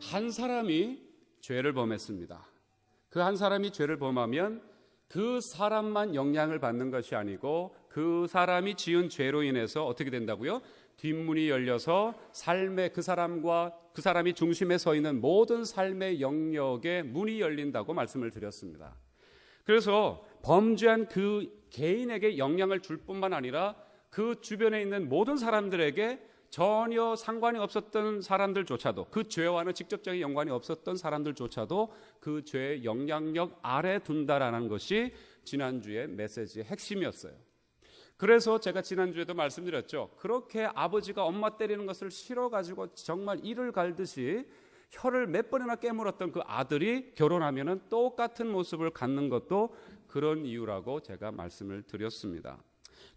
한 사람이 죄를 범했습니다. 그 한 사람이 죄를 범하면 그 사람만 영향을 받는 것이 아니고 그 사람이 지은 죄로 인해서 어떻게 된다고요? 뒷문이 열려서 삶의 그 사람과 그 사람이 중심에 서 있는 모든 삶의 영역에 문이 열린다고 말씀을 드렸습니다. 그래서 범죄한 그 개인에게 영향을 줄 뿐만 아니라 그 주변에 있는 모든 사람들에게 전혀 상관이 없었던 사람들조차도, 그 죄와는 직접적인 연관이 없었던 사람들조차도 그 죄의 영향력 아래 둔다라는 것이 지난주의 메시지의 핵심이었어요. 그래서 제가 지난주에도 말씀드렸죠. 그렇게 아버지가 엄마 때리는 것을 싫어가지고 정말 이를 갈듯이 혀를 몇 번이나 깨물었던 그 아들이 결혼하면은 똑같은 모습을 갖는 것도 그런 이유라고 제가 말씀을 드렸습니다.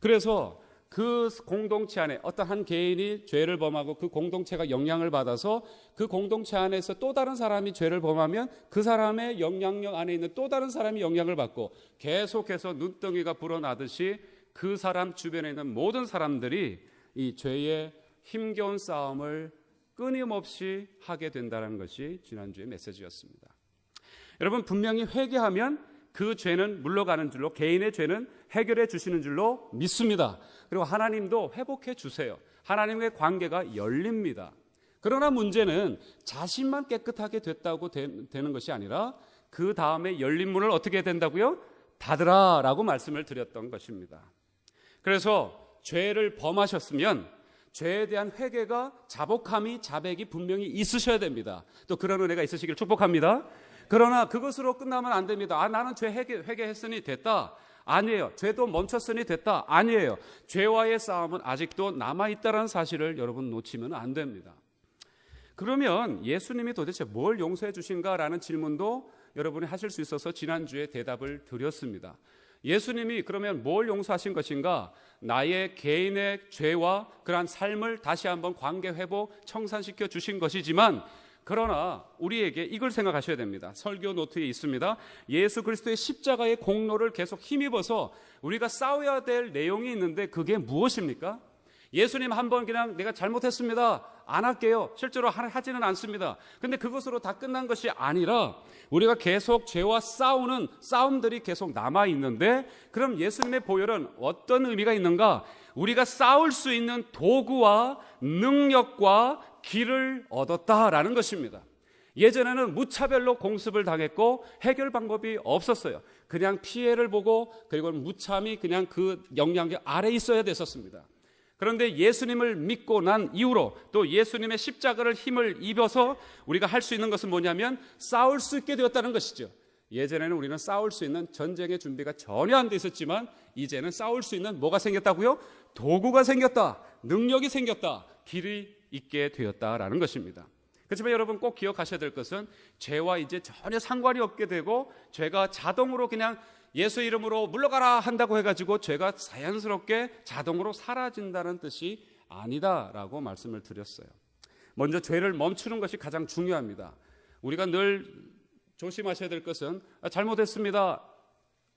그래서 그 공동체 안에 어떤 한 개인이 죄를 범하고 그 공동체가 영향을 받아서 그 공동체 안에서 또 다른 사람이 죄를 범하면 그 사람의 영향력 안에 있는 또 다른 사람이 영향을 받고 계속해서 눈덩이가 불어나듯이 그 사람 주변에 있는 모든 사람들이 이 죄의 힘겨운 싸움을 끊임없이 하게 된다는 것이 지난주의 메시지였습니다. 여러분, 분명히 회개하면 그 죄는 물러가는 줄로, 개인의 죄는 해결해 주시는 줄로 믿습니다. 그리고 하나님도 회복해 주세요. 하나님의 관계가 열립니다. 그러나 문제는 자신만 깨끗하게 됐다고 되는 것이 아니라 그 다음에 열린 문을 어떻게 된다고요? 닫으라 라고 말씀을 드렸던 것입니다. 그래서 죄를 범하셨으면 죄에 대한 회개가 자백이 분명히 있으셔야 됩니다. 또 그런 은혜가 있으시길 축복합니다. 그러나 그것으로 끝나면 안 됩니다. 나는 죄 회개했으니 됐다. 아니에요. 죄도 멈췄으니 됐다. 아니에요. 죄와의 싸움은 아직도 남아있다는 사실을 여러분 놓치면 안 됩니다. 그러면 예수님이 도대체 뭘 용서해 주신가라는 질문도 여러분이 하실 수 있어서 지난주에 대답을 드렸습니다. 예수님이 그러면 뭘 용서하신 것인가? 나의 개인의 죄와 그러한 삶을 다시 한번 관계 회복, 청산시켜 주신 것이지만, 그러나 우리에게 이걸 생각하셔야 됩니다. 설교 노트에 있습니다. 예수 그리스도의 십자가의 공로를 계속 힘입어서 우리가 싸워야 될 내용이 있는데 그게 무엇입니까? 예수님 한번 그냥 내가 잘못했습니다, 안 할게요, 실제로 하지는 않습니다. 근데 그것으로 다 끝난 것이 아니라 우리가 계속 죄와 싸우는 싸움들이 계속 남아있는데, 그럼 예수님의 보혈은 어떤 의미가 있는가? 우리가 싸울 수 있는 도구와 능력과 길을 얻었다라는 것입니다. 예전에는 무차별로 공습을 당했고 해결 방법이 없었어요. 그냥 피해를 보고 그리고 무참히 그냥 그 영향력 아래 있어야 됐었습니다. 그런데 예수님을 믿고 난 이후로 또 예수님의 십자가를 힘을 입어서 우리가 할 수 있는 것은 뭐냐면 싸울 수 있게 되었다는 것이죠. 예전에는 우리는 싸울 수 있는 전쟁의 준비가 전혀 안 돼 있었지만 이제는 싸울 수 있는 뭐가 생겼다고요? 도구가 생겼다, 능력이 생겼다, 길이 있게 되었다라는 것입니다. 그렇지만 여러분 꼭 기억하셔야 될 것은 죄와 이제 전혀 상관이 없게 되고 죄가 자동으로 그냥 예수 이름으로 물러가라 한다고 해가지고 죄가 자연스럽게 자동으로 사라진다는 뜻이 아니다라고 말씀을 드렸어요. 먼저 죄를 멈추는 것이 가장 중요합니다. 우리가 늘 조심하셔야 될 것은 잘못했습니다,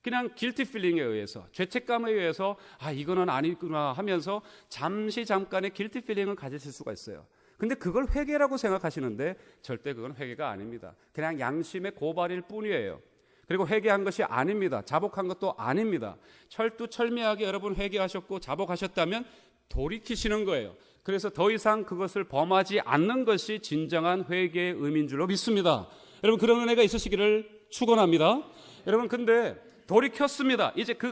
그냥 guilty feeling에 의해서, 죄책감에 의해서 이거는 아니구나 하면서 잠깐의 guilty feeling을 가지실 수가 있어요. 근데 그걸 회개라고 생각하시는데 절대 그건 회개가 아닙니다. 그냥 양심의 고발일 뿐이에요. 그리고 회개한 것이 아닙니다. 자복한 것도 아닙니다. 철두철미하게 여러분 회개하셨고 자복하셨다면 돌이키시는 거예요. 그래서 더 이상 그것을 범하지 않는 것이 진정한 회개의 의미인 줄로 믿습니다. 여러분 그런 은혜가 있으시기를 축원합니다. 여러분 근데 돌이켰습니다. 이제 그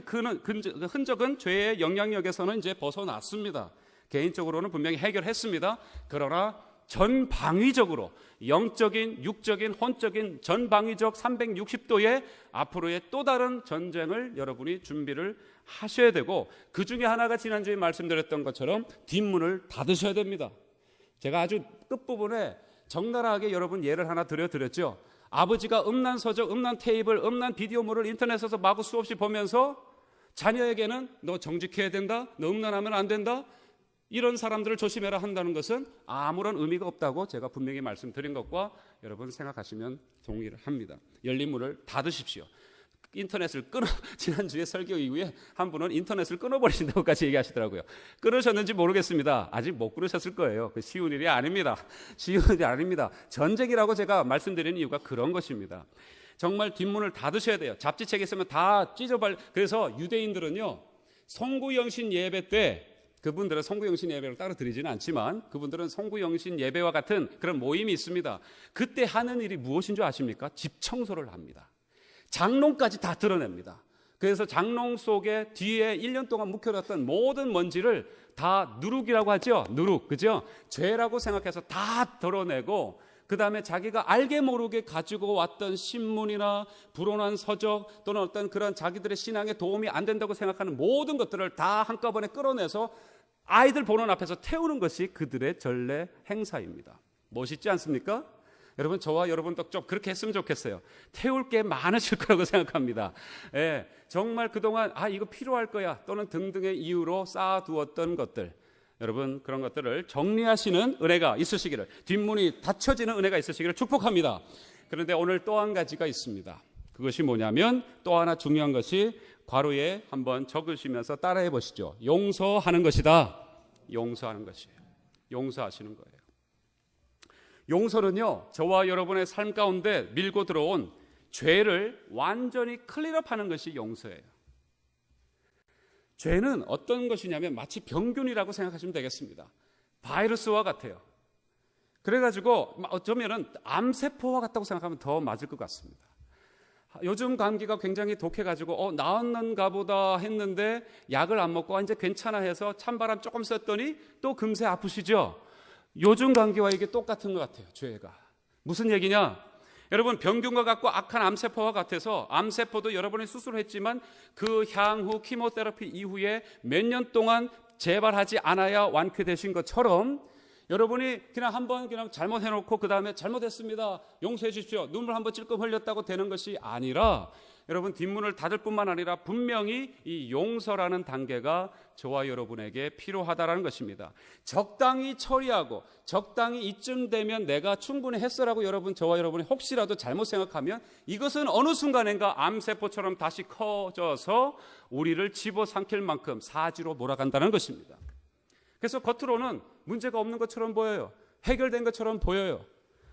흔적은 죄의 영향력에서는 이제 벗어났습니다. 개인적으로는 분명히 해결했습니다. 그러나 전방위적으로 영적인, 육적인, 혼적인 전방위적 360도의 앞으로의 또 다른 전쟁을 여러분이 준비를 하셔야 되고, 그 중에 하나가 지난주에 말씀드렸던 것처럼 뒷문을 닫으셔야 됩니다. 제가 아주 끝부분에 적나라하게 여러분 예를 하나 드렸죠. 아버지가 음란 서적, 음란 테이블, 음란 비디오물을 인터넷에서 마구 수없이 보면서 자녀에게는 너 정직해야 된다, 너 음란하면 안 된다, 이런 사람들을 조심해라 한다는 것은 아무런 의미가 없다고 제가 분명히 말씀드린 것과 여러분 생각하시면 동의를 합니다. 열린 문을 닫으십시오. 인터넷을 끊어 지난주에 설교 이후에 한 분은 인터넷을 끊어버리신다고까지 얘기하시더라고요. 끊으셨는지 모르겠습니다. 아직 못 끊으셨을 거예요. 그 쉬운 일이 아닙니다. 쉬운 일이 아닙니다. 전쟁이라고 제가 말씀드리는 이유가 그런 것입니다. 정말 뒷문을 닫으셔야 돼요. 잡지책 있으면 다 찢어발. 그래서 유대인들은요, 송구영신 예배 때, 그분들은 송구영신 예배를 따로 드리지는 않지만 그분들은 송구영신 예배와 같은 그런 모임이 있습니다. 그때 하는 일이 무엇인 줄 아십니까? 집 청소를 합니다. 장롱까지 다 드러냅니다. 그래서 장롱 속에 뒤에 1년 동안 묵혀뒀던 모든 먼지를 다 누룩이라고 하죠. 누룩, 그죠? 죄라고 생각해서 다 덜어내고, 그 다음에 자기가 알게 모르게 가지고 왔던 신문이나 불온한 서적 또는 어떤 그런 자기들의 신앙에 도움이 안 된다고 생각하는 모든 것들을 다 한꺼번에 끌어내서 아이들 보는 앞에서 태우는 것이 그들의 전례 행사입니다. 멋있지 않습니까? 여러분, 저와 여러분도 좀 그렇게 했으면 좋겠어요. 태울 게 많으실 거라고 생각합니다. 예, 정말 그동안 이거 필요할 거야 또는 등등의 이유로 쌓아두었던 것들, 여러분 그런 것들을 정리하시는 은혜가 있으시기를, 뒷문이 닫혀지는 은혜가 있으시기를 축복합니다. 그런데 오늘 또 한 가지가 있습니다. 그것이 뭐냐면, 또 하나 중요한 것이 괄호에 한번 적으시면서 따라해 보시죠. 용서하는 것이다. 용서하는 것이에요. 용서하시는 거예요. 용서는요, 저와 여러분의 삶 가운데 밀고 들어온 죄를 완전히 클린업하는 것이 용서예요. 죄는 어떤 것이냐면 마치 병균이라고 생각하시면 되겠습니다. 바이러스와 같아요. 그래가지고 어쩌면은 암세포와 같다고 생각하면 더 맞을 것 같습니다. 요즘 감기가 굉장히 독해가지고 나았는가 보다 했는데 약을 안 먹고 이제 괜찮아 해서 찬바람 조금 쐈더니 또 금세 아프시죠? 요즘 감기와 이게 똑같은 것 같아요. 죄가 무슨 얘기냐? 여러분, 병균과 같고 악한 암세포와 같아서 암세포도 여러분이 수술했지만 그 향후 키모테라피 이후에 몇 년 동안 재발하지 않아야 완쾌되신 것처럼, 여러분이 그냥 한번 그냥 잘못해놓고 그 다음에 잘못했습니다, 용서해 주십시오, 눈물 한번 찔끔 흘렸다고 되는 것이 아니라, 여러분 뒷문을 닫을 뿐만 아니라 분명히 이 용서라는 단계가 저와 여러분에게 필요하다라는 것입니다. 적당히 처리하고 적당히 이쯤 되면 내가 충분히 했어라고 저와 여러분이 혹시라도 잘못 생각하면 이것은 어느 순간인가 암세포처럼 다시 커져서 우리를 집어삼킬 만큼 사지로 몰아간다는 것입니다. 그래서 겉으로는 문제가 없는 것처럼 보여요. 해결된 것처럼 보여요.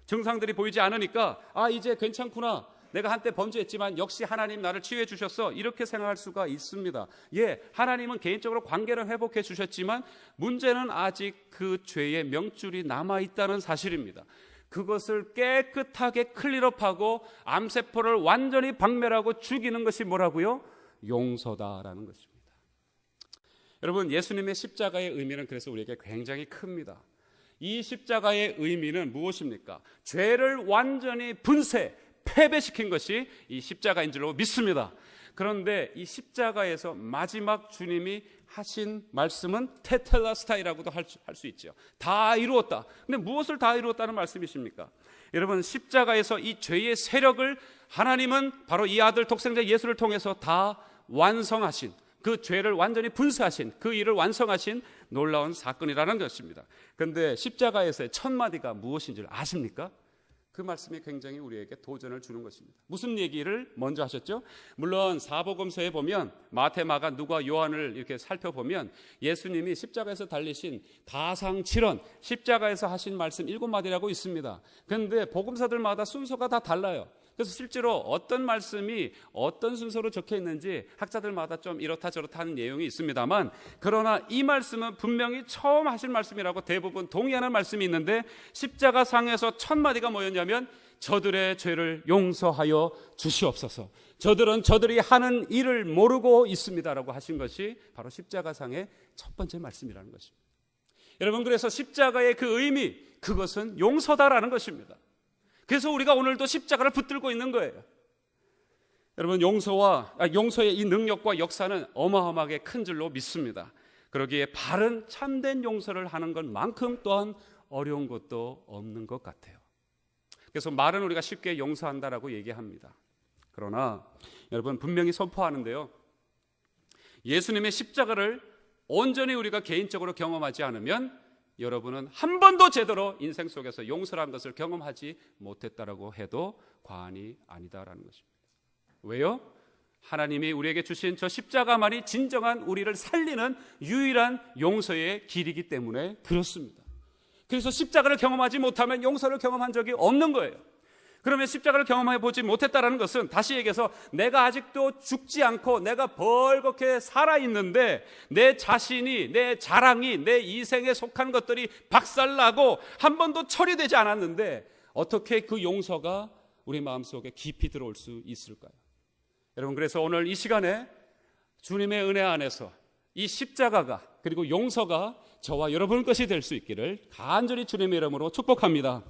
증상들이 보이지 않으니까 이제 괜찮구나, 내가 한때 범죄했지만 역시 하나님 나를 치유해 주셨어, 이렇게 생각할 수가 있습니다. 예, 하나님은 개인적으로 관계를 회복해 주셨지만 문제는 아직 그 죄의 명줄이 남아있다는 사실입니다. 그것을 깨끗하게 클린업하고 암세포를 완전히 박멸하고 죽이는 것이 뭐라고요? 용서다라는 것입니다. 여러분, 예수님의 십자가의 의미는 그래서 우리에게 굉장히 큽니다. 이 십자가의 의미는 무엇입니까? 죄를 완전히 패배시킨 것이 이 십자가인 줄로 믿습니다. 그런데 이 십자가에서 마지막 주님이 하신 말씀은 테텔라스타이라고도 할 수 있죠. 다 이루었다. 근데 무엇을 다 이루었다는 말씀이십니까? 여러분, 십자가에서 이 죄의 세력을 하나님은 바로 이 아들 독생자 예수를 통해서 다 완성하신, 그 죄를 완전히 분쇄하신, 그 일을 완성하신 놀라운 사건이라는 것입니다. 그런데 십자가에서의 첫 마디가 무엇인지 아십니까? 그 말씀이 굉장히 우리에게 도전을 주는 것입니다. 무슨 얘기를 먼저 하셨죠? 물론 사복음서에 보면 마태, 마가, 누가, 요한을 이렇게 살펴보면 예수님이 십자가에서 달리신 가상칠언, 십자가에서 하신 말씀 7마디라고 있습니다. 그런데 복음서들마다 순서가 다 달라요. 그래서 실제로 어떤 말씀이 어떤 순서로 적혀 있는지 학자들마다 좀 이렇다 저렇다 하는 내용이 있습니다만, 그러나 이 말씀은 분명히 처음 하신 말씀이라고 대부분 동의하는 말씀이 있는데, 십자가 상에서 첫 마디가 뭐였냐면 저들의 죄를 용서하여 주시옵소서, 저들은 저들이 하는 일을 모르고 있습니다라고 하신 것이 바로 십자가상의 첫 번째 말씀이라는 것입니다. 여러분, 그래서 십자가의 그 의미, 그것은 용서다라는 것입니다. 그래서 우리가 오늘도 십자가를 붙들고 있는 거예요. 여러분, 용서의 이 능력과 역사는 어마어마하게 큰 줄로 믿습니다. 그러기에 바른 참된 용서를 하는 것만큼 또한 어려운 것도 없는 것 같아요. 그래서 말은 우리가 쉽게 용서한다라고 얘기합니다. 그러나 여러분, 분명히 선포하는데요, 예수님의 십자가를 온전히 우리가 개인적으로 경험하지 않으면 여러분은 한 번도 제대로 인생 속에서 용서라는 것을 경험하지 못했다라고 해도 과언이 아니다라는 것입니다. 왜요? 하나님이 우리에게 주신 저 십자가만이 진정한 우리를 살리는 유일한 용서의 길이기 때문에 그렇습니다. 그래서 십자가를 경험하지 못하면 용서를 경험한 적이 없는 거예요. 그러면 십자가를 경험해 보지 못했다는 것은 다시 얘기해서 내가 아직도 죽지 않고 내가 벌겋게 살아있는데 내 자신이, 내 자랑이, 내 이생에 속한 것들이 박살나고 한 번도 처리되지 않았는데 어떻게 그 용서가 우리 마음속에 깊이 들어올 수 있을까요? 여러분, 그래서 오늘 이 시간에 주님의 은혜 안에서 이 십자가가 그리고 용서가 저와 여러분 것이 될 수 있기를 간절히 주님의 이름으로 축복합니다.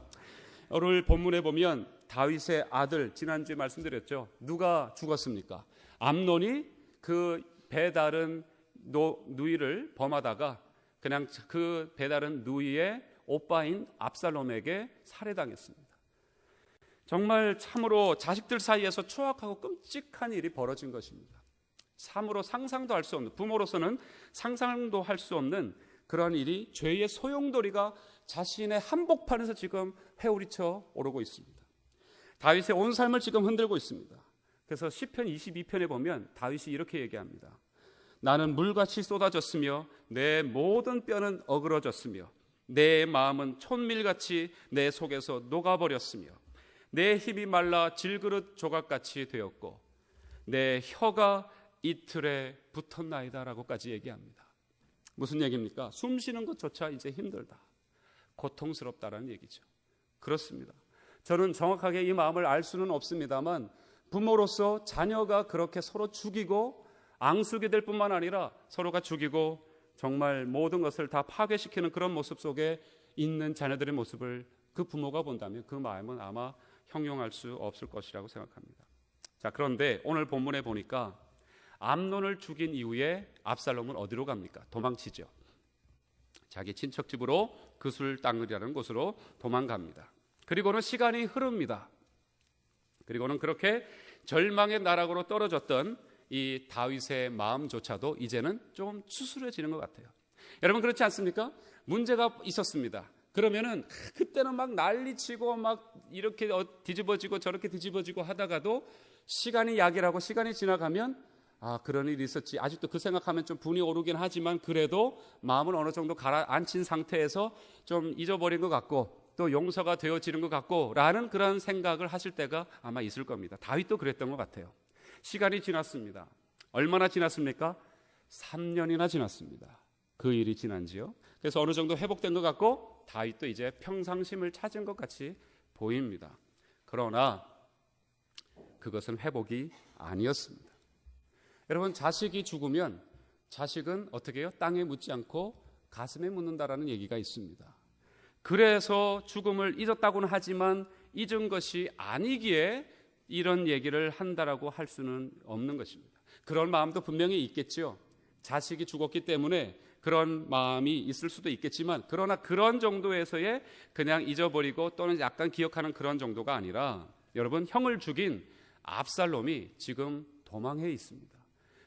오늘 본문에 보면 다윗의 아들, 지난주에 말씀드렸죠. 누가 죽었습니까? 암논이 그 배다른 누이를 범하다가 그냥 그 배다른 누이의 오빠인 압살롬에게 살해당했습니다. 정말 참으로 자식들 사이에서 추악하고 끔찍한 일이 벌어진 것입니다. 참으로 상상도 할 수 없는, 부모로서는 상상도 할 수 없는 그런 일이 죄의 소용돌이가 자신의 한복판에서 지금 회오리쳐 오르고 있습니다. 다윗의 온 삶을 지금 흔들고 있습니다. 그래서 시편 22편에 보면 다윗이 이렇게 얘기합니다. 나는 물같이 쏟아졌으며 내 모든 뼈는 어그러졌으며 내 마음은 촌밀같이 내 속에서 녹아버렸으며 내 힘이 말라 질그릇 조각같이 되었고 내 혀가 이틀에 붙었나이다 라고까지 얘기합니다. 무슨 얘기입니까? 숨 쉬는 것조차 이제 힘들다, 고통스럽다라는 얘기죠. 그렇습니다. 저는 정확하게 이 마음을 알 수는 없습니다만 부모로서 자녀가 그렇게 서로 죽이고 앙숙이 될 뿐만 아니라 서로가 죽이고 정말 모든 것을 다 파괴시키는 그런 모습 속에 있는 자녀들의 모습을 그 부모가 본다면 그 마음은 아마 형용할 수 없을 것이라고 생각합니다. 자, 그런데 오늘 본문에 보니까 암논을 죽인 이후에 압살롬은 어디로 갑니까? 도망치죠. 자기 친척 집으로 그술 땅이라는 곳으로 도망갑니다. 그리고는 시간이 흐릅니다. 그리고는 그렇게 절망의 나락으로 떨어졌던 이 다윗의 마음조차도 이제는 좀 추스려지는 것 같아요. 여러분, 그렇지 않습니까? 문제가 있었습니다. 그러면은 그때는 막 난리치고 막 이렇게 뒤집어지고 저렇게 뒤집어지고 하다가도 시간이 약이라고 시간이 지나가면 그런 일이 있었지. 아직도 그 생각하면 좀 분이 오르긴 하지만 그래도 마음은 어느 정도 가라앉힌 상태에서 좀 잊어버린 것 같고 또 용서가 되어지는 것 같고 라는 그런 생각을 하실 때가 아마 있을 겁니다. 다윗도 그랬던 것 같아요. 시간이 지났습니다. 얼마나 지났습니까? 3년이나 지났습니다. 그 일이 지난지요. 그래서 어느 정도 회복된 것 같고 다윗도 이제 평상심을 찾은 것 같이 보입니다. 그러나 그것은 회복이 아니었습니다. 여러분, 자식이 죽으면 자식은 어떻게 해요? 땅에 묻지 않고 가슴에 묻는다라는 얘기가 있습니다. 그래서 죽음을 잊었다고는 하지만 잊은 것이 아니기에 이런 얘기를 한다라고 할 수는 없는 것입니다. 그런 마음도 분명히 있겠죠. 자식이 죽었기 때문에 그런 마음이 있을 수도 있겠지만 그러나 그런 정도에서의 그냥 잊어버리고 또는 약간 기억하는 그런 정도가 아니라 여러분, 형을 죽인 압살롬이 지금 도망해 있습니다.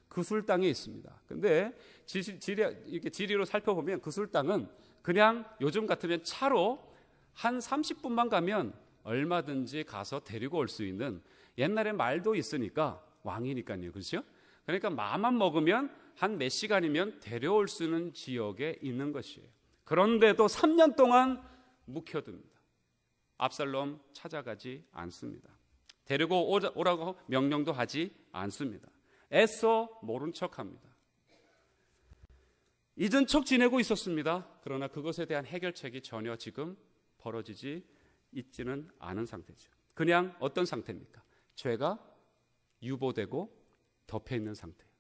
그술 땅에 있습니다. 근데 이렇게 지리로 살펴보면 그술 땅은 그냥 요즘 같으면 차로 한 30분만 가면 얼마든지 가서 데리고 올 수 있는, 옛날에 말도 있으니까 왕이니까요. 그렇죠? 그러니까 마음만 먹으면 한 몇 시간이면 데려올 수 있는 지역에 있는 것이에요. 그런데도 3년 동안 묵혀둡니다. 압살롬 찾아가지 않습니다. 데리고 오라고 명령도 하지 않습니다. 애써 모른 척합니다. 잊은 척 지내고 있었습니다. 그러나 그것에 대한 해결책이 전혀 지금 벌어지지 있지는 않은 상태죠. 그냥 어떤 상태입니까? 죄가 유보되고 덮여있는 상태예요.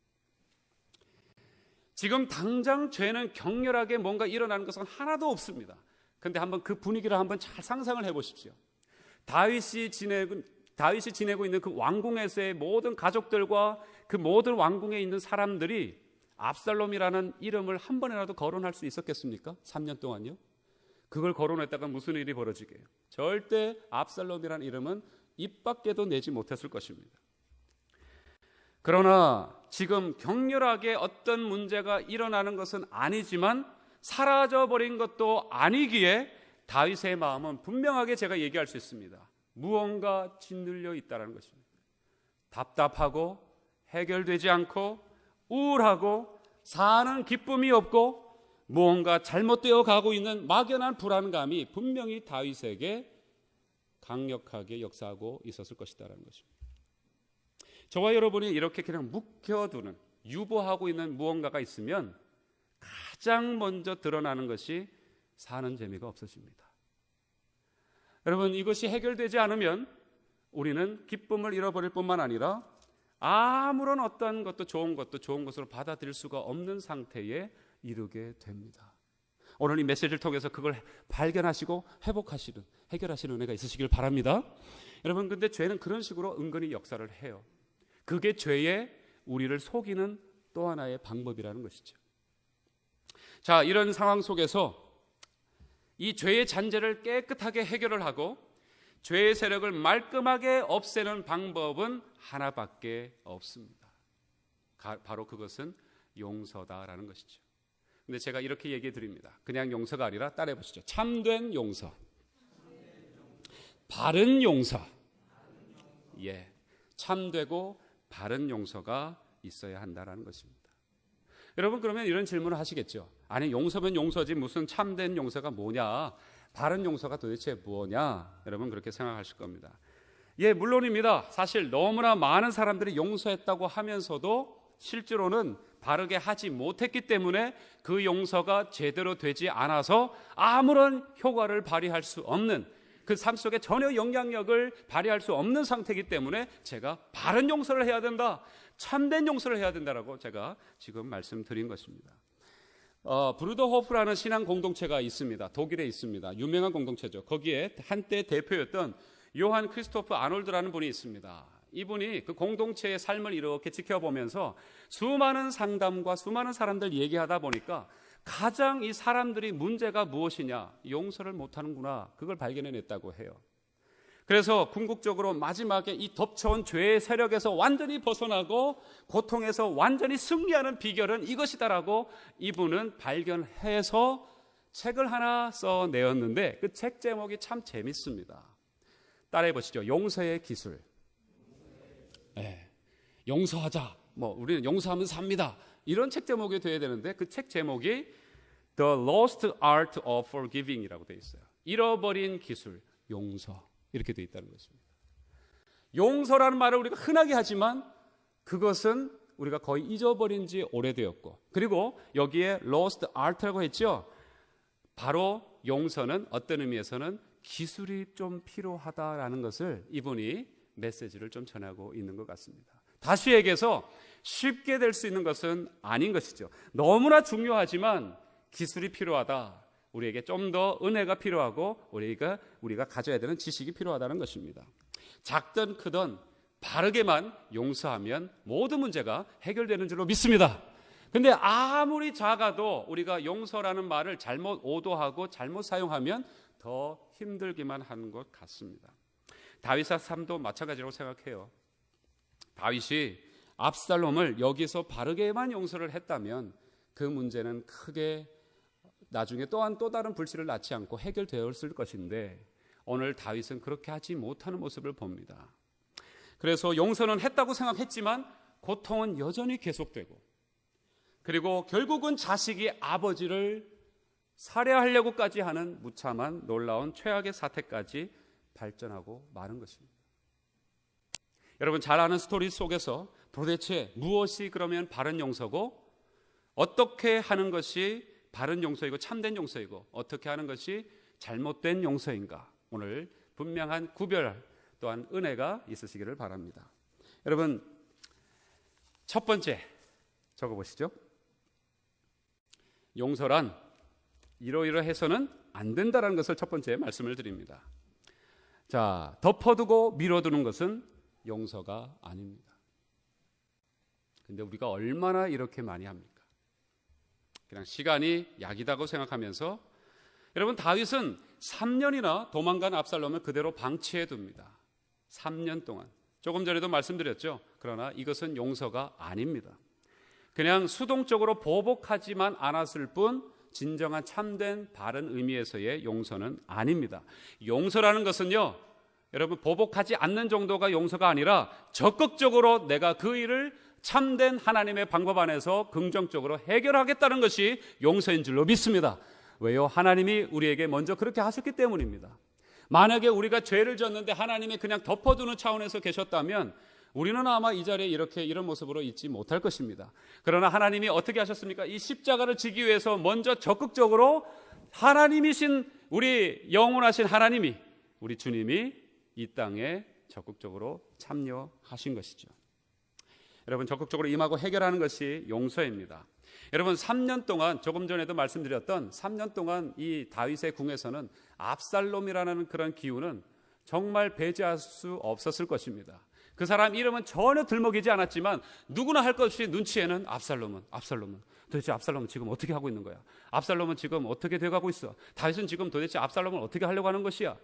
지금 당장 죄는 격렬하게 뭔가 일어나는 것은 하나도 없습니다. 그런데 한번 그 분위기를 한번 잘 상상을 해보십시오. 다윗이 지내고 있는 그 왕궁에서의 모든 가족들과 그 모든 왕궁에 있는 사람들이 압살롬이라는 이름을 한 번이라도 거론할 수 있었겠습니까? 3년 동안요? 그걸 거론했다가 무슨 일이 벌어지게요? 절대 압살롬이라는 이름은 입 밖에도 내지 못했을 것입니다. 그러나 지금 격렬하게 어떤 문제가 일어나는 것은 아니지만 사라져버린 것도 아니기에 다윗의 마음은 분명하게 제가 얘기할 수 있습니다. 무언가 짓눌려 있다는 것입니다. 답답하고 해결되지 않고 우울하고 사는 기쁨이 없고 무언가 잘못되어 가고 있는 막연한 불안감이 분명히 다윗에게 강력하게 역사하고 있었을 것이다라는 것입니다. 저와 여러분이 이렇게 그냥 묵혀두는, 유보하고 있는 무언가가 있으면 가장 먼저 드러나는 것이 사는 재미가 없어집니다. 여러분, 이것이 해결되지 않으면 우리는 기쁨을 잃어버릴 뿐만 아니라 아무런 어떤 것도 좋은 것으로 받아들일 수가 없는 상태에 이르게 됩니다. 오늘 이 메시지를 통해서 그걸 발견하시고 회복하시는, 해결하시는 은혜가 있으시길 바랍니다. 여러분, 근데 죄는 그런 식으로 은근히 역사를 해요. 그게 죄에 우리를 속이는 또 하나의 방법이라는 것이죠. 자, 이런 상황 속에서 이 죄의 잔재를 깨끗하게 해결을 하고 죄의 세력을 말끔하게 없애는 방법은 하나밖에 없습니다. 바로 그것은 용서다라는 것이죠. 근데 제가 이렇게 얘기해 드립니다. 그냥 용서가 아니라 따라해 보시죠. 참된 용서, 바른 용서. 예, 참되고 바른 용서가 있어야 한다라는 것입니다. 여러분, 그러면 이런 질문을 하시겠죠. 아니, 용서면 용서지 무슨 참된 용서가 뭐냐, 바른 용서가 도대체 뭐냐, 여러분 그렇게 생각하실 겁니다. 예, 물론입니다. 사실 너무나 많은 사람들이 용서했다고 하면서도 실제로는 바르게 하지 못했기 때문에 그 용서가 제대로 되지 않아서 아무런 효과를 발휘할 수 없는, 그 삶 속에 전혀 영향력을 발휘할 수 없는 상태이기 때문에 제가 바른 용서를 해야 된다, 참된 용서를 해야 된다라고 제가 지금 말씀드린 것입니다. 브루더호프라는 신앙 공동체가 있습니다. 독일에 있습니다. 유명한 공동체죠. 거기에 한때 대표였던 요한 크리스토프 아놀드라는 분이 있습니다. 이분이 그 공동체의 삶을 이렇게 지켜보면서 수많은 상담과 수많은 사람들 얘기하다 보니까 가장 이 사람들이 문제가 무엇이냐, 용서를 못하는구나, 그걸 발견해냈다고 해요. 그래서 궁극적으로 마지막에 이 덮쳐온 죄의 세력에서 완전히 벗어나고 고통에서 완전히 승리하는 비결은 이것이다라고 이분은 발견해서 책을 하나 써내었는데 그 책 제목이 참 재밌습니다. 따라해 보시죠. 용서의 기술. 네. 용서하자. 우리는 용서하면 삽니다. 이런 책 제목이 돼야 되는데 그 책 제목이 The Lost Art of Forgiving이라고 되어 있어요. 잃어버린 기술, 용서. 이렇게 되어 있다는 것입니다. 용서라는 말을 우리가 흔하게 하지만 그것은 우리가 거의 잊어버린 지 오래되었고, 그리고 여기에 lost art라고 했죠. 바로 용서는 어떤 의미에서는 기술이 좀 필요하다라는 것을 이분이 메시지를 좀 전하고 있는 것 같습니다. 다시 얘기해서 쉽게 될 수 있는 것은 아닌 것이죠. 너무나 중요하지만 기술이 필요하다. 우리에게 좀 더 은혜가 필요하고 우리가 가져야 되는 지식이 필요하다는 것입니다. 작든 크든 바르게만 용서하면 모든 문제가 해결되는 줄로 믿습니다. 근데 아무리 작아도 우리가 용서라는 말을 잘못 오도하고 잘못 사용하면 더 힘들기만 하는 것 같습니다. 다윗의 삶도 마찬가지라고 생각해요. 다윗이 압살롬을 여기서 바르게만 용서를 했다면 그 문제는 크게 나중에 또한 또 다른 불씨를 낳지 않고 해결되었을 것인데 오늘 다윗은 그렇게 하지 못하는 모습을 봅니다. 그래서 용서는 했다고 생각했지만 고통은 여전히 계속되고, 그리고 결국은 자식이 아버지를 살해하려고까지 하는 무참한 놀라운 최악의 사태까지 발전하고 마는 것입니다. 여러분 잘 아는 스토리 속에서 도대체 무엇이 그러면 바른 용서고, 어떻게 하는 것이 바른 용서이고 참된 용서이고, 어떻게 하는 것이 잘못된 용서인가, 오늘 분명한 구별 또한 은혜가 있으시기를 바랍니다. 여러분 첫 번째 적어보시죠. 용서란 이러이러해서는 안 된다라는 것을 첫 번째 말씀을 드립니다. 자, 덮어두고 미뤄두는 것은 용서가 아닙니다. 근데 우리가 얼마나 이렇게 많이 합니까? 그냥 시간이 약이다고 생각하면서, 여러분 다윗은 3년이나 도망간 압살롬을 그대로 방치해 둡니다. 3년 동안. 조금 전에도 말씀드렸죠. 그러나 이것은 용서가 아닙니다. 그냥 수동적으로 보복하지만 않았을 뿐 진정한 참된 바른 의미에서의 용서는 아닙니다. 용서라는 것은요, 여러분 보복하지 않는 정도가 용서가 아니라 적극적으로 내가 그 일을 참된 하나님의 방법 안에서 긍정적으로 해결하겠다는 것이 용서인 줄로 믿습니다. 왜요? 하나님이 우리에게 먼저 그렇게 하셨기 때문입니다. 만약에 우리가 죄를 졌는데 하나님이 그냥 덮어두는 차원에서 계셨다면 우리는 아마 이 자리에 이런 모습으로 있지 못할 것입니다. 그러나 하나님이 어떻게 하셨습니까? 이 십자가를 지기 위해서 먼저 적극적으로 하나님이신 우리 영원하신 하나님이, 우리 주님이 이 땅에 적극적으로 참여하신 것이죠. 여러분, 적극적으로 임하고 해결하는 것이 용서입니다. 여러분, 3년 동안, 조금 전에도 말씀드렸던 3년 동안 이 다윗의 궁에서는 압살롬이라는 그런 기운은 정말 배제할 수 없었을 것입니다. 그 사람 이름은 전혀 들먹이지 않았지만 누구나 할 것 없이 눈치에는 압살롬은 도대체 압살롬은 지금 어떻게 하고 있는 거야? 압살롬은 지금 어떻게 돼가고 있어? 다윗은 지금 도대체 압살롬을 어떻게 하려고 하는 것이야?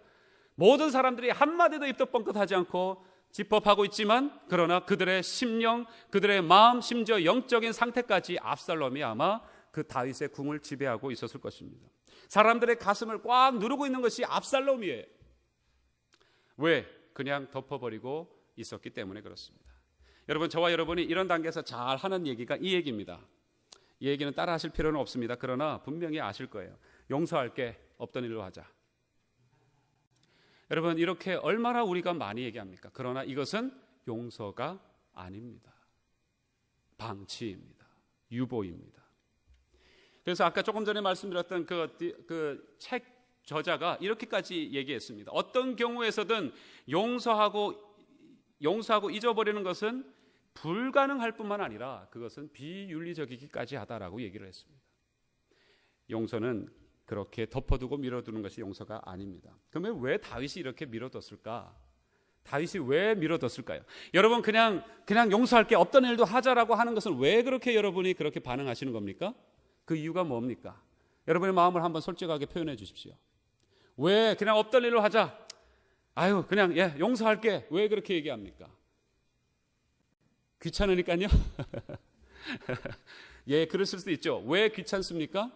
모든 사람들이 한마디도 입도 뻥끗하지 않고 집법하고 있지만, 그러나 그들의 심령, 그들의 마음, 심지어 영적인 상태까지 압살롬이 아마 그 다윗의 궁을 지배하고 있었을 것입니다. 사람들의 가슴을 꽉 누르고 있는 것이 압살롬이에요. 왜? 그냥 덮어버리고 있었기 때문에 그렇습니다. 여러분, 저와 여러분이 이런 단계에서 잘 하는 얘기가 이 얘기입니다. 이 얘기는 따라 하실 필요는 없습니다. 그러나 분명히 아실 거예요. 용서할게, 없던 일로 하자. 여러분, 이렇게 얼마나 우리가 많이 얘기합니까? 그러나 이것은 용서가 아닙니다. 방치입니다. 유보입니다. 그래서 아까 조금 전에 말씀드렸던 그 책 저자가 이렇게까지 얘기했습니다. 어떤 경우에서든 용서하고 잊어버리는 것은 불가능할 뿐만 아니라 그것은 비윤리적이기까지 하다라고 얘기를 했습니다. 용서는 그렇게 덮어두고 밀어두는 것이 용서가 아닙니다. 그러면 왜 다윗이 이렇게 밀어뒀을까? 다윗이 왜 밀어뒀을까요? 여러분, 그냥 용서할게, 없던 일도 하자라고 하는 것은 왜 그렇게 여러분이 그렇게 반응하시는 겁니까? 그 이유가 뭡니까? 여러분의 마음을 한번 솔직하게 표현해 주십시오. 왜 그냥 없던 일로 하자? 아유, 그냥 용서할게. 왜 그렇게 얘기합니까? 귀찮으니까요. 그랬을 수도 있죠. 왜 귀찮습니까?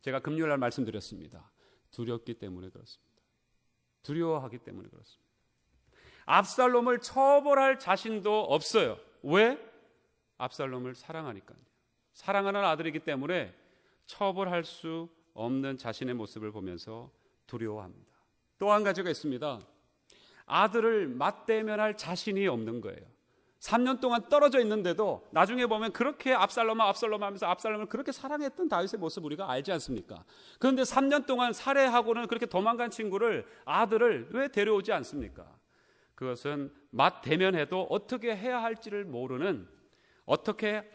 제가 금요일 날 말씀드렸습니다. 두렵기 때문에 그렇습니다. 두려워하기 때문에 그렇습니다. 압살롬을 처벌할 자신도 없어요. 왜? 압살롬을 사랑하니까요. 사랑하는 아들이기 때문에 처벌할 수 없는 자신의 모습을 보면서 두려워합니다. 또 한 가지가 있습니다. 아들을 맞대면할 자신이 없는 거예요. 3년 동안 떨어져 있는데도 나중에 보면 그렇게 압살롬 하면서 압살롬을 그렇게 사랑했던 다윗의 모습 우리가 알지 않습니까? 그런데 3년 동안 살해하고는 그렇게 도망간 아들을 왜 데려오지 않습니까? 그것은 맞대면해도 어떻게 해야 할지를 모르는, 어떻게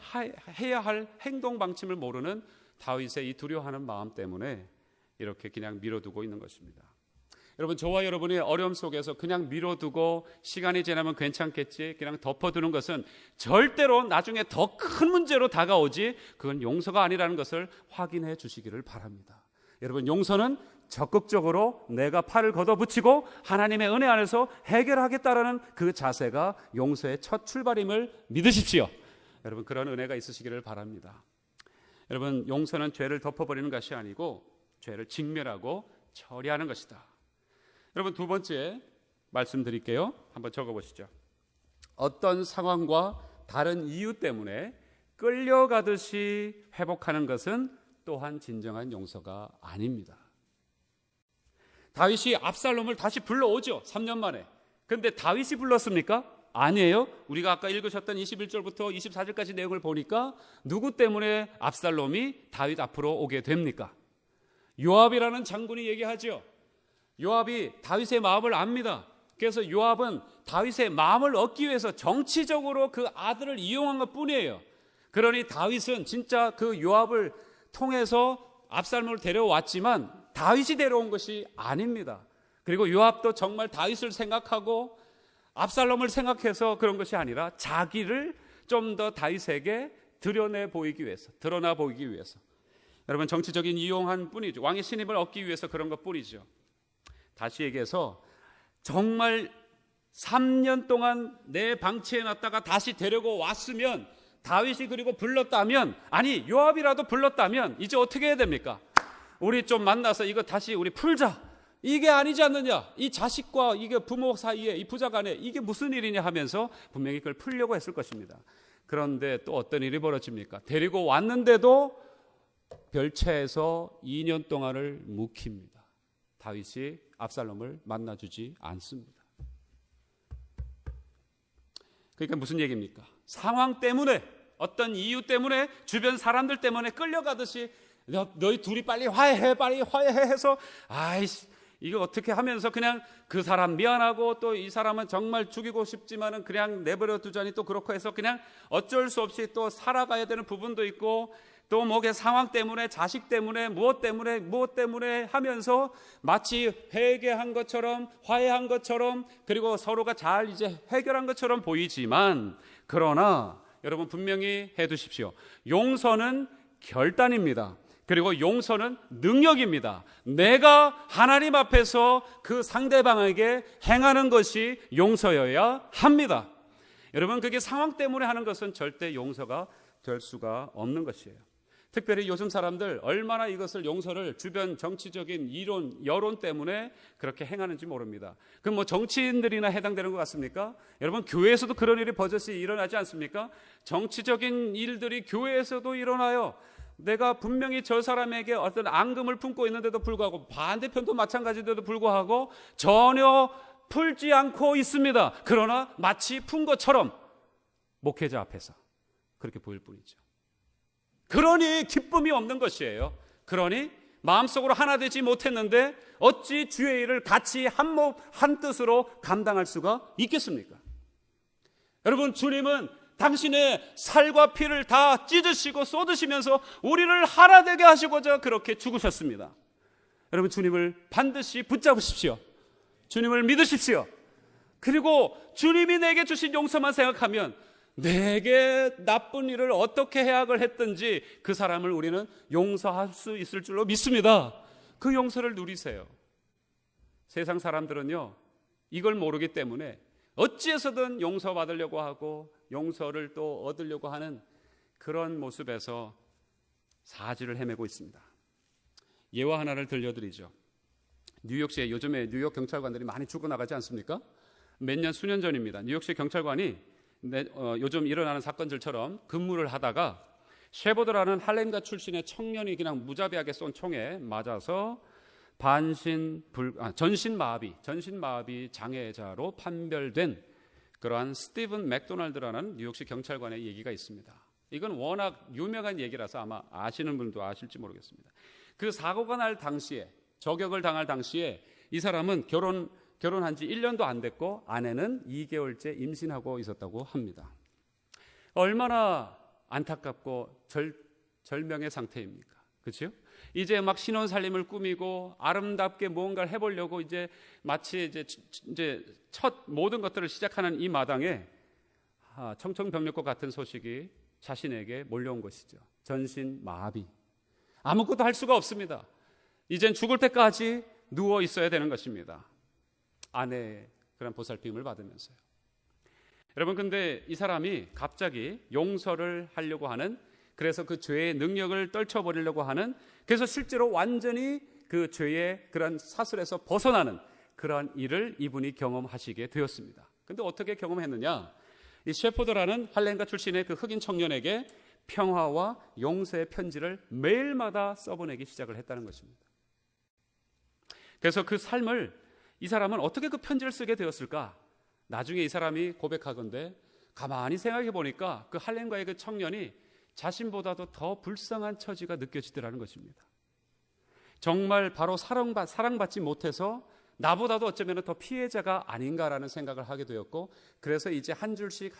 해야 할 행동 방침을 모르는 다윗의 이 두려워하는 마음 때문에 이렇게 그냥 밀어두고 있는 것입니다. 여러분, 저와 여러분의 어려움 속에서 그냥 밀어두고 시간이 지나면 괜찮겠지, 그냥 덮어두는 것은 절대로 나중에 더 큰 문제로 다가오지, 그건 용서가 아니라는 것을 확인해 주시기를 바랍니다. 여러분, 용서는 적극적으로 내가 팔을 걷어붙이고 하나님의 은혜 안에서 해결하겠다라는 그 자세가 용서의 첫 출발임을 믿으십시오. 여러분, 그런 은혜가 있으시기를 바랍니다. 여러분, 용서는 죄를 덮어버리는 것이 아니고 죄를 직면하고 처리하는 것이다. 여러분, 두 번째 말씀드릴게요. 한번 적어보시죠. 어떤 상황과 다른 이유 때문에 끌려가듯이 회복하는 것은 또한 진정한 용서가 아닙니다. 다윗이 압살롬을 다시 불러오죠. 3년 만에. 그런데 다윗이 불렀습니까? 아니에요. 우리가 아까 읽으셨던 21절부터 24절까지 내용을 보니까 누구 때문에 압살롬이 다윗 앞으로 오게 됩니까? 요압이라는 장군이 얘기하죠. 요압이 다윗의 마음을 압니다. 그래서 요압은 다윗의 마음을 얻기 위해서 정치적으로 그 아들을 이용한 것뿐이에요. 그러니 다윗은 진짜 그 요압을 통해서 압살롬을 데려왔지만 다윗이 데려온 것이 아닙니다. 그리고 요압도 정말 다윗을 생각하고 압살롬을 생각해서 그런 것이 아니라 자기를 좀 더 다윗에게 드러나 보이기 위해서. 여러분, 정치적인 이용한 뿐이죠. 왕의 신임을 얻기 위해서 그런 것뿐이죠. 다시 얘기해서 정말 3년 동안 내 방치해 놨다가 다시 데리고 왔으면, 다윗이 그리고 불렀다면, 아니 요압이라도 불렀다면 이제 어떻게 해야 됩니까? 우리 좀 만나서 이거 다시 우리 풀자. 이게 아니지 않느냐? 이 자식과 이게 부모 사이에, 이 부자 간에 이게 무슨 일이냐 하면서 분명히 그걸 풀려고 했을 것입니다. 그런데 또 어떤 일이 벌어집니까? 데리고 왔는데도 별채에서 2년 동안을 묵힙니다. 다윗이 압살롬을 만나주지 않습니다. 그러니까 무슨 얘기입니까? 상황 때문에, 어떤 이유 때문에, 주변 사람들 때문에 끌려가듯이 너희 둘이 빨리 화해해 해서 아이씨 이거 어떻게 하면서 그냥 그 사람 미안하고 또 이 사람은 정말 죽이고 싶지만은 그냥 내버려 두자니 또 그렇고 해서 그냥 어쩔 수 없이 또 살아가야 되는 부분도 있고, 또 뭐게 상황 때문에, 자식 때문에, 무엇 때문에 하면서 마치 회개한 것처럼, 화해한 것처럼, 그리고 서로가 잘 이제 해결한 것처럼 보이지만, 그러나 여러분 분명히 해두십시오. 용서는 결단입니다. 그리고 용서는 능력입니다. 내가 하나님 앞에서 그 상대방에게 행하는 것이 용서여야 합니다. 여러분, 그게 상황 때문에 하는 것은 절대 용서가 될 수가 없는 것이에요. 특별히 요즘 사람들 얼마나 이것을, 용서를 주변 정치적인 여론 때문에 그렇게 행하는지 모릅니다. 그럼 뭐 정치인들이나 해당되는 것 같습니까? 여러분, 교회에서도 그런 일이 버젓이 일어나지 않습니까? 정치적인 일들이 교회에서도 일어나요. 내가 분명히 저 사람에게 어떤 앙금을 품고 있는데도 불구하고, 반대편도 마찬가지인데도 불구하고 전혀 풀지 않고 있습니다. 그러나 마치 푼 것처럼 목회자 앞에서 그렇게 보일 뿐이죠. 그러니 기쁨이 없는 것이에요. 그러니 마음속으로 하나 되지 못했는데 어찌 주의 일을 같이 한몸 한뜻으로 감당할 수가 있겠습니까? 여러분, 주님은 당신의 살과 피를 다 찢으시고 쏟으시면서 우리를 하나 되게 하시고자 그렇게 죽으셨습니다. 여러분, 주님을 반드시 붙잡으십시오. 주님을 믿으십시오. 그리고 주님이 내게 주신 용서만 생각하면 내게 나쁜 일을 어떻게 해악을 했든지 그 사람을 우리는 용서할 수 있을 줄로 믿습니다. 그 용서를 누리세요. 세상 사람들은요, 이걸 모르기 때문에 어찌해서든 용서받으려고 하고 용서를 또 얻으려고 하는 그런 모습에서 사지를 헤매고 있습니다. 예화 하나를 들려드리죠. 뉴욕시에 요즘에 뉴욕 경찰관들이 많이 죽어나가지 않습니까? 수년 전입니다. 뉴욕시 경찰관이 요즘 일어나는 사건들처럼 근무를 하다가 쉐보드라는 할렘가 출신의 청년이 그냥 무자비하게 쏜 총에 맞아서 전신마비 장애자로 판별된 그러한 스티븐 맥도날드라는 뉴욕시 경찰관의 얘기가 있습니다. 이건 워낙 유명한 얘기라서 아마 아시는 분도 아실지 모르겠습니다. 그 사고가 날 당시에, 저격을 당할 당시에 이 사람은 결혼한 지 1년도 안 됐고 아내는 2개월째 임신하고 있었다고 합니다. 얼마나 안타깝고 절명의 상태입니까? 그렇죠? 이제 막 신혼살림을 꾸미고 아름답게 무언가를 해보려고 이제 마치 이제 첫 모든 것들을 시작하는 이 마당에 청천벽력과 같은 소식이 자신에게 몰려온 것이죠. 전신마비. 아무것도 할 수가 없습니다. 이젠 죽을 때까지 누워 있어야 되는 것입니다. 아내의 그런 보살핌을 받으면서요. 여러분, 근데 이 사람이 갑자기 용서를 하려고 하는, 그래서 그 죄의 능력을 떨쳐버리려고 하는, 그래서 실제로 완전히 그 죄의 그런 사슬에서 벗어나는 그러한 일을 이분이 경험하시게 되었습니다. 근데 어떻게 경험했느냐? 이 셰포드라는 할렘가 출신의 그 흑인 청년에게 평화와 용서의 편지를 매일마다 써보내기 시작을 했다는 것입니다. 그래서 그 삶을, 이 사람은 어떻게 그 편지를 쓰게 되었을까? 나중에 이 사람이 고백하건대 가만히 생각해 보니까 그 할렘가의 그 청년이 자신보다도 더 불쌍한 처지가 느껴지더라는 것입니다. 정말 바로 사랑받지 못해서 나보다도 어쩌면 더 피해자가 아닌가라는 생각을 하게 되었고, 그래서 이제 한 줄씩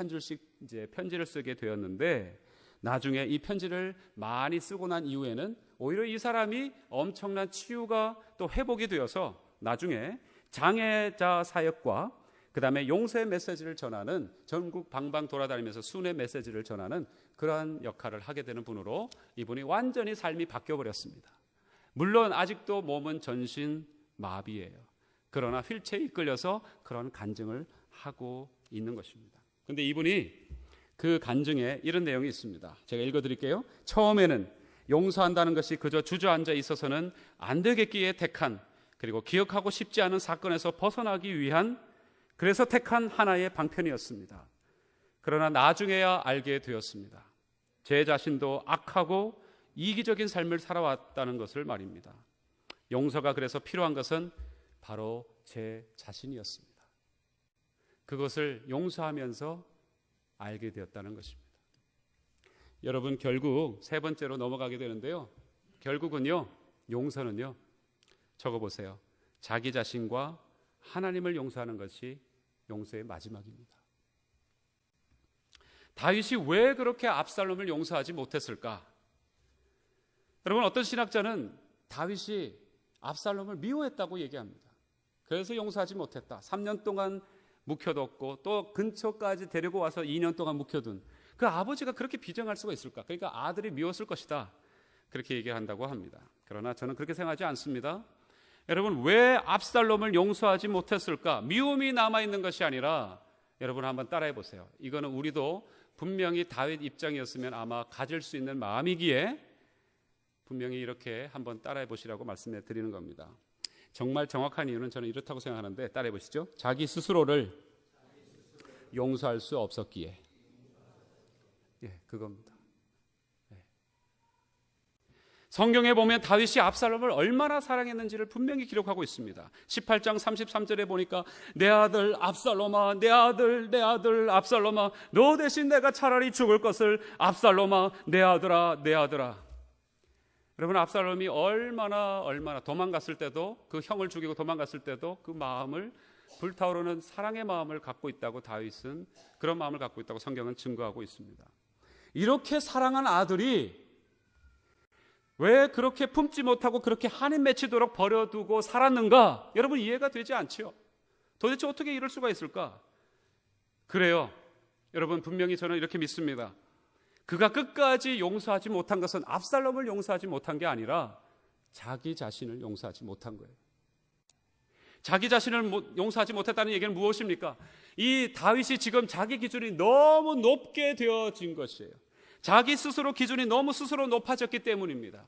이제 편지를 쓰게 되었는데, 나중에 이 편지를 많이 쓰고 난 이후에는 오히려 이 사람이 엄청난 치유가 또 회복이 되어서 나중에 장애자 사역과 그 다음에 용서의 메시지를 전하는, 전국 방방 돌아다니면서 순회 메시지를 전하는 그러한 역할을 하게 되는 분으로 이분이 완전히 삶이 바뀌어버렸습니다. 물론 아직도 몸은 전신 마비예요. 그러나 휠체어에 이끌려서 그런 간증을 하고 있는 것입니다. 그런데 이분이 그 간증에 이런 내용이 있습니다. 제가 읽어드릴게요. 처음에는 용서한다는 것이 그저 주저앉아 있어서는 안 되겠기에 택한, 그리고 기억하고 싶지 않은 사건에서 벗어나기 위한, 그래서 택한 하나의 방편이었습니다. 그러나 나중에야 알게 되었습니다. 제 자신도 악하고 이기적인 삶을 살아왔다는 것을 말입니다. 용서가 그래서 필요한 것은 바로 제 자신이었습니다. 그것을 용서하면서 알게 되었다는 것입니다. 여러분, 결국 세 번째로 넘어가게 되는데요. 결국은요, 용서는요, 적어보세요. 자기 자신과 하나님을 용서하는 것이 용서의 마지막입니다. 다윗이 왜 그렇게 압살롬을 용서하지 못했을까? 여러분, 어떤 신학자는 다윗이 압살롬을 미워했다고 얘기합니다. 그래서 용서하지 못했다. 3년 동안 묵혀뒀고 또 근처까지 데리고 와서 2년 동안 묵혀둔 그 아버지가 그렇게 비정할 수가 있을까? 그러니까 아들이 미웠을 것이다. 그렇게 얘기한다고 합니다. 그러나 저는 그렇게 생각하지 않습니다. 여러분, 왜 압살롬을 용서하지 못했을까? 미움이 남아있는 것이 아니라, 여러분 한번 따라해 보세요. 이거는 우리도 분명히 다윗 입장이었으면 아마 가질 수 있는 마음이기에 분명히 이렇게 한번 따라해 보시라고 말씀해 드리는 겁니다. 정말 정확한 이유는 저는 이렇다고 생각하는데 따라해 보시죠. 자기 스스로를 용서할 수 없었기에. 예, 그겁니다. 예. 성경에 보면 다윗이 압살롬을 얼마나 사랑했는지를 분명히 기록하고 있습니다. 18장 33절에 보니까 내 아들 압살롬아, 내 아들 압살롬아, 너 대신 내가 차라리 죽을 것을 압살롬아, 내 아들아, 내 아들아. 여러분, 압살롬이 얼마나 도망갔을 때도, 그 형을 죽이고 도망갔을 때도 그 마음을, 불타오르는 사랑의 마음을 갖고 있다고 다윗은, 그런 마음을 갖고 있다고 성경은 증거하고 있습니다. 이렇게 사랑한 아들이 왜 그렇게 품지 못하고 그렇게 한이 맺히도록 버려두고 살았는가? 여러분, 이해가 되지 않죠. 도대체 어떻게 이럴 수가 있을까? 그래요, 여러분, 분명히 저는 이렇게 믿습니다. 그가 끝까지 용서하지 못한 것은 압살롬을 용서하지 못한 게 아니라 자기 자신을 용서하지 못한 거예요. 자기 자신을 용서하지 못했다는 얘기는 무엇입니까? 이 다윗이 지금 자기 기준이 너무 높게 되어진 것이에요. 자기 스스로 기준이 너무 스스로 높아졌기 때문입니다.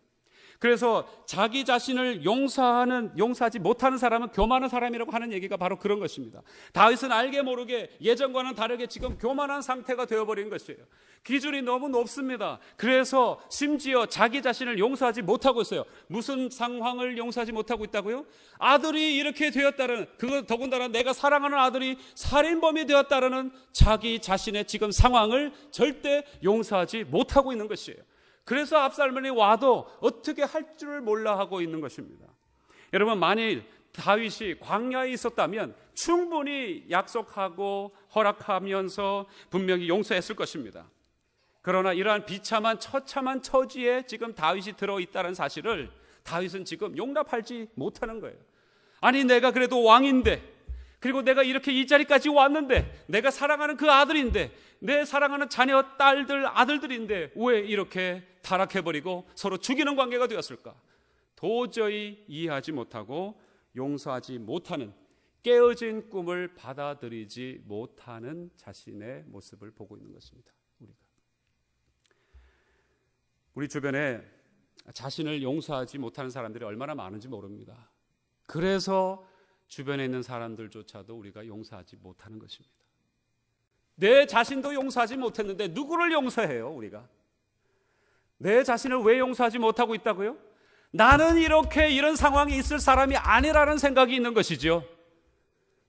그래서 자기 자신을 용서하지 못하는 사람은 교만한 사람이라고 하는 얘기가 바로 그런 것입니다. 다윗은 알게 모르게 예전과는 다르게 지금 교만한 상태가 되어버린 것이에요. 기준이 너무 높습니다. 그래서 심지어 자기 자신을 용서하지 못하고 있어요. 무슨 상황을 용서하지 못하고 있다고요? 아들이 이렇게 되었다는, 그거 더군다나 내가 사랑하는 아들이 살인범이 되었다는 자기 자신의 지금 상황을 절대 용서하지 못하고 있는 것이에요. 그래서 압살롬이 와도 어떻게 할 줄 몰라 하고 있는 것입니다. 여러분, 만일 다윗이 광야에 있었다면 충분히 약속하고 허락하면서 분명히 용서했을 것입니다. 그러나 이러한 비참한 처참한 처지에 지금 다윗이 들어있다는 사실을 다윗은 지금 용납하지 못하는 거예요. 아니, 내가 그래도 왕인데, 그리고 내가 이렇게 이 자리까지 왔는데, 내가 사랑하는 그 아들인데, 내 사랑하는 자녀, 딸들, 아들들인데 왜 이렇게 타락해버리고 서로 죽이는 관계가 되었을까? 도저히 이해하지 못하고 용서하지 못하는, 깨어진 꿈을 받아들이지 못하는 자신의 모습을 보고 있는 것입니다. 우리 주변에 자신을 용서하지 못하는 사람들이 얼마나 많은지 모릅니다. 그래서 주변에 있는 사람들조차도 우리가 용서하지 못하는 것입니다. 내 자신도 용서하지 못했는데 누구를 용서해요, 우리가? 내 자신을 왜 용서하지 못하고 있다고요? 나는 이런 상황이 있을 사람이 아니라는 생각이 있는 것이죠.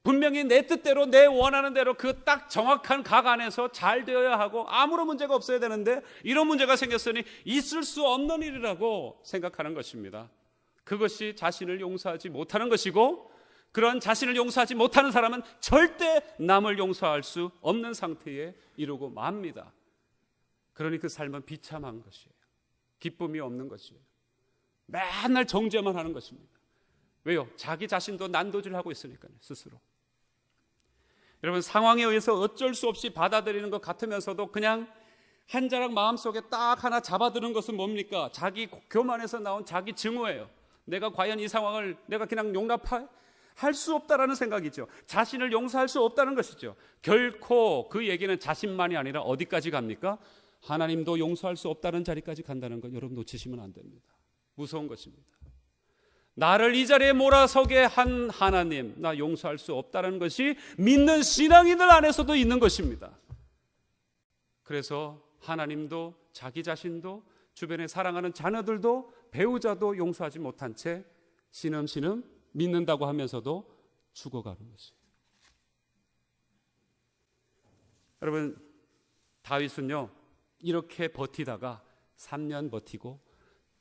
분명히 내 뜻대로, 내 원하는 대로 그 딱 정확한 각 안에서 잘 되어야 하고 아무런 문제가 없어야 되는데 이런 문제가 생겼으니 있을 수 없는 일이라고 생각하는 것입니다. 그것이 자신을 용서하지 못하는 것이고, 그런 자신을 용서하지 못하는 사람은 절대 남을 용서할 수 없는 상태에 이르고 맙니다. 그러니 그 삶은 비참한 것이에요. 기쁨이 없는 것이에요. 맨날 정죄만 하는 것입니다. 왜요? 자기 자신도 난도질하고 있으니까요, 스스로. 여러분, 상황에 의해서 어쩔 수 없이 받아들이는 것 같으면서도 그냥 한 자락 마음속에 딱 하나 잡아두는 것은 뭡니까? 자기 교만에서 나온 자기 증오예요. 내가 과연 이 상황을 내가 그냥 용납할 수 없다라는 생각이죠. 자신을 용서할 수 없다는 것이죠. 결코 그 얘기는 자신만이 아니라 어디까지 갑니까? 하나님도 용서할 수 없다는 자리까지 간다는 것 여러분 놓치시면 안 됩니다. 무서운 것입니다. 나를 이 자리에 몰아서게 한 하나님, 나 용서할 수 없다는 것이 믿는 신앙인들 안에서도 있는 것입니다. 그래서 하나님도 자기 자신도 주변에 사랑하는 자녀들도 배우자도 용서하지 못한 채 신음신음 믿는다고 하면서도 죽어가는 것이에요. 여러분, 다윗은요 이렇게 버티다가 3년 버티고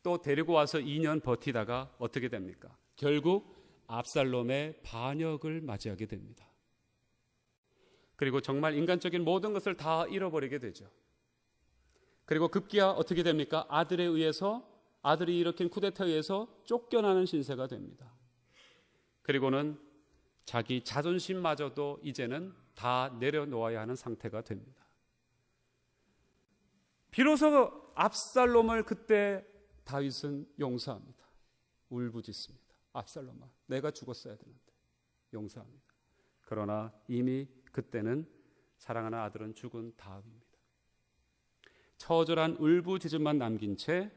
또 데리고 와서 2년 버티다가 어떻게 됩니까? 결국 압살롬의 반역을 맞이하게 됩니다. 그리고 정말 인간적인 모든 것을 다 잃어버리게 되죠. 그리고 급기야 어떻게 됩니까? 아들이 일으킨 쿠데타에 의해서 쫓겨나는 신세가 됩니다. 그리고는 자기 자존심마저도 이제는 다 내려놓아야 하는 상태가 됩니다. 비로소 압살롬을 그때 다윗은 용서합니다. 울부짖습니다. 압살롬아, 내가 죽었어야 되는데 용서합니다. 그러나 이미 그때는 사랑하는 아들은 죽은 다음입니다. 처절한 울부짖음만 남긴 채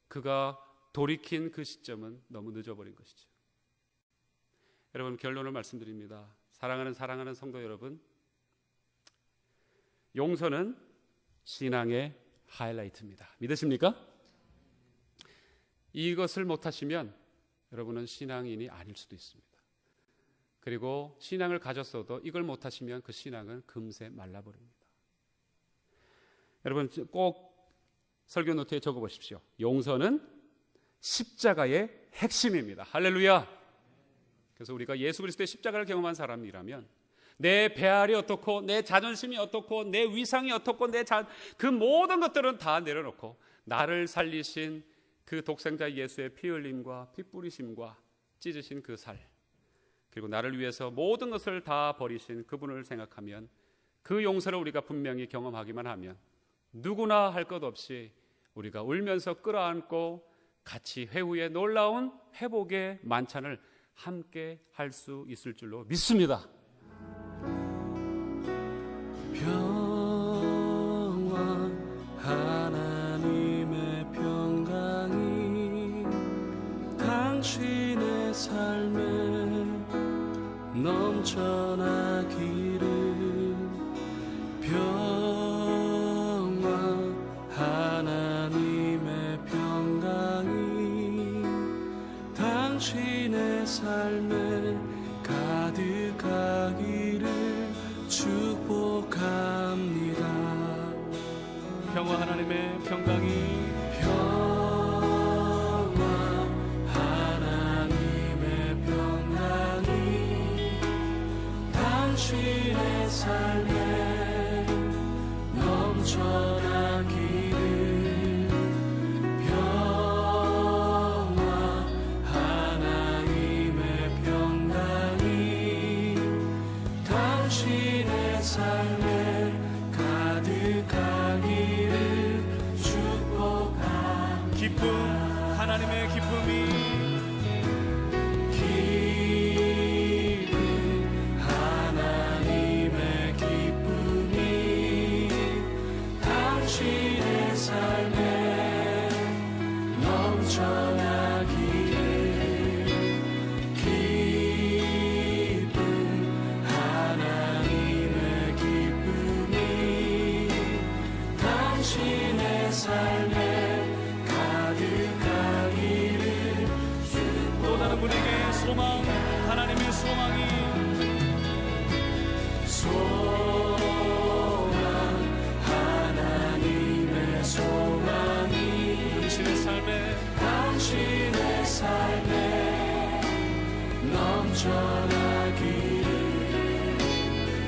그가 돌이킨 그 시점은 너무 늦어버린 것이죠. 여러분, 결론을 말씀드립니다. 사랑하는 성도 여러분, 용서는 신앙의 하이라이트입니다. 믿으십니까? 이것을 못하시면 여러분은 신앙인이 아닐 수도 있습니다. 그리고 신앙을 가졌어도 이걸 못하시면 그 신앙은 금세 말라버립니다. 여러분, 꼭 설교 노트에 적어보십시오. 용서는 십자가의 핵심입니다. 할렐루야. 그래서 우리가 예수 그리스도의 십자가를 경험한 사람이라면 내 배알이 어떻고 내 자존심이 어떻고 내 위상이 어떻고 그 모든 것들은 다 내려놓고 나를 살리신 그 독생자 예수의 피 흘림과 피 뿌리심과 찢으신 그 살, 그리고 나를 위해서 모든 것을 다 버리신 그분을 생각하면 그 용서를 우리가 분명히 경험하기만 하면 누구나 할 것 없이 우리가 울면서 끌어안고 같이 회후의 놀라운 회복의 만찬을 함께 할 수 있을 줄로 믿습니다. 평화, 하나님의 평강이 당신의 삶에 넘쳐나기를. 평화, 하나님의 평강이 당신의 삶에 가득하기를 축복합니다. 평화, 하나님의 평강이 당신의 삶에 넘쳐나기를. 평화, 하나님의 평강이 당신의 삶에 가득하기를 축복합니다. 기쁨, 하나님의 기쁨이 당신의 삶에 넘쳐나기를. 기쁨, 하나님의 기쁨이 당신의 삶에 가득하기를. 또 다른 분에게 소망, 하나님의 소망이 당신의 삶에 넘쳐나기를.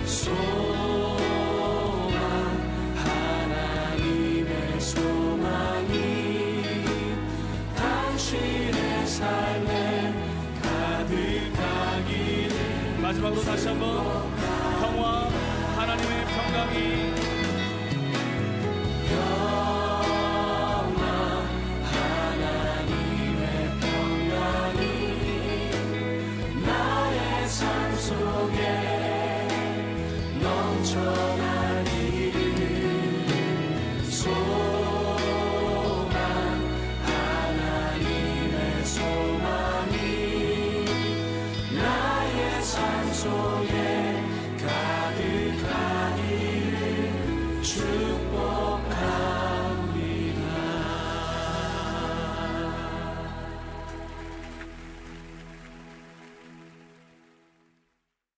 소망, 하나님의 소망이 당신의 삶에 가득하기를. 마지막으로 다시 한번 평화, 하나님의 평강이 넘쳐나기를. 소망, 하나님의 소망이 나의 삶 속에 가득하기를 주